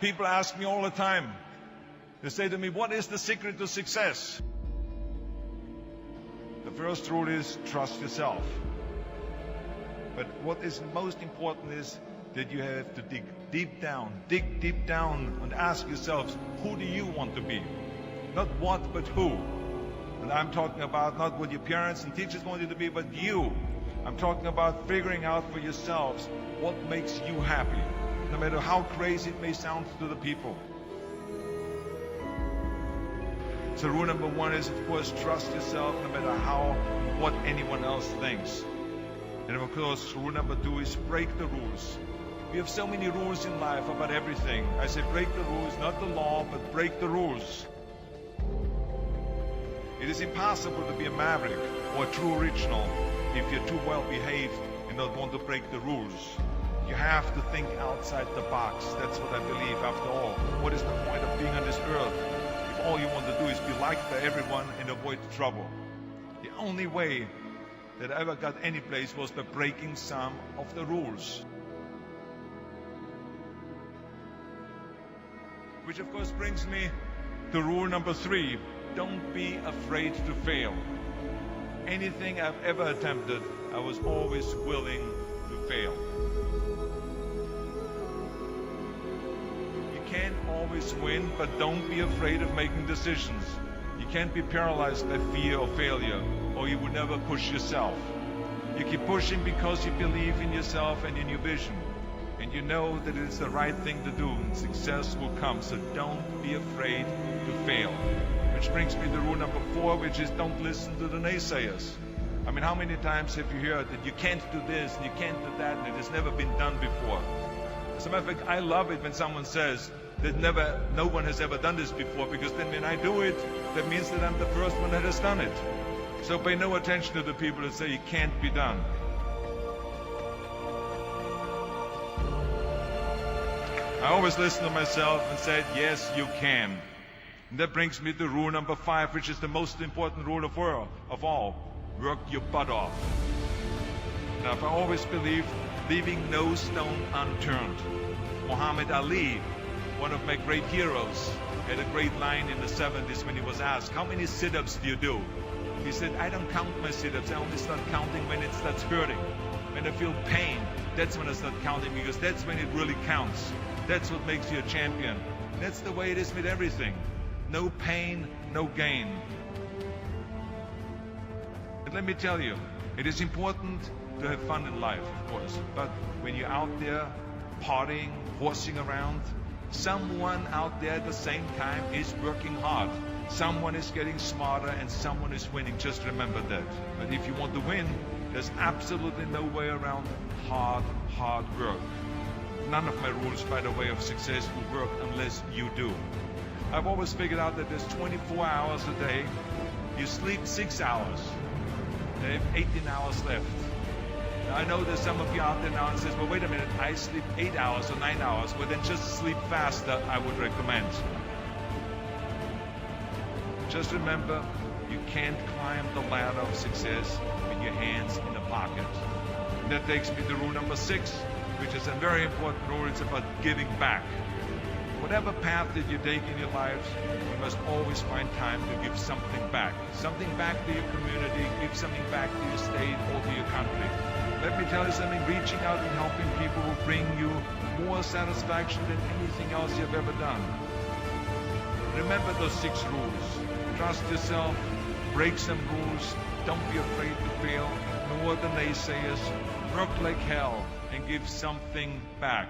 People ask me all the time. They say to me, what is the secret to success? The first rule is trust yourself. But what is most important is that you have to dig deep down and ask yourselves, who do you want to be? Not what, but who. And I'm talking about not what your parents and teachers want you to be, but you. I'm talking about figuring out for yourselves what makes you happy, no matter how crazy it may sound to the people. So rule number one is, of course, trust yourself no matter what anyone else thinks. And of course, rule number two is break the rules. We have so many rules in life about everything. I say break the rules, not the law, but break the rules. It is impossible to be a maverick or a true original if you're too well behaved and don't want to break the rules. You have to think outside the box. That's what I believe. After all, what is the point of being on this earth if all you want to do is be liked by everyone and avoid trouble? The only way that I ever got any place was by breaking some of the rules. Which of course brings me to rule number three. Don't be afraid to fail. Anything I've ever attempted, I was always willing to fail. You can't always win, but don't be afraid of making decisions. You can't be paralyzed by fear or failure, or you will never push yourself. You keep pushing because you believe in yourself and in your vision. And you know that it's the right thing to do, and success will come. So don't be afraid to fail. Which brings me to rule number four, which is don't listen to the naysayers. I mean, how many times have you heard that you can't do this and you can't do that and it has never been done before? As a matter of fact, I love it when someone says that no one has ever done this before, because then when I do it, that means that I'm the first one that has done it. So pay no attention to the people that say it can't be done. I always listen to myself and said, yes, you can. And that brings me to rule number 5, which is the most important rule of all. Work your butt off. Now, I've always believed leaving no stone unturned. Muhammad Ali, one of my great heroes, had a great line in the 70s when he was asked, how many sit-ups do you do? He said, I don't count my sit-ups. I only start counting when it starts hurting. When I feel pain, that's when I start counting, because that's when it really counts. That's what makes you a champion. That's the way it is with everything. No pain, no gain. But let me tell you, it is important to have fun in life, of course. But when you're out there partying, horsing around, someone out there at the same time is working hard. Someone is getting smarter and someone is winning. Just remember that. But if you want to win, there's absolutely no way around hard work. None of my rules, by the way, of success will work unless you do. I've always figured out that there's 24 hours a day. You sleep 6 hours. They have 18 hours left. Now, I know there's some of you out there now and says, well, wait a minute, I sleep 8 hours or 9 hours. Well, then just sleep faster, I would recommend. Just remember, you can't climb the ladder of success with your hands in the pocket. And that takes me to rule number 6, which is a very important rule. It's about giving back. Whatever path that you take in your lives, you must always find time to give something back. Something back to your community, give something back to your state or to your country. Let me tell you something, reaching out and helping people will bring you more satisfaction than anything else you've ever done. Remember those 6 rules. Trust yourself, break some rules, don't be afraid to fail, ignore the naysayers, work like hell, and give something back.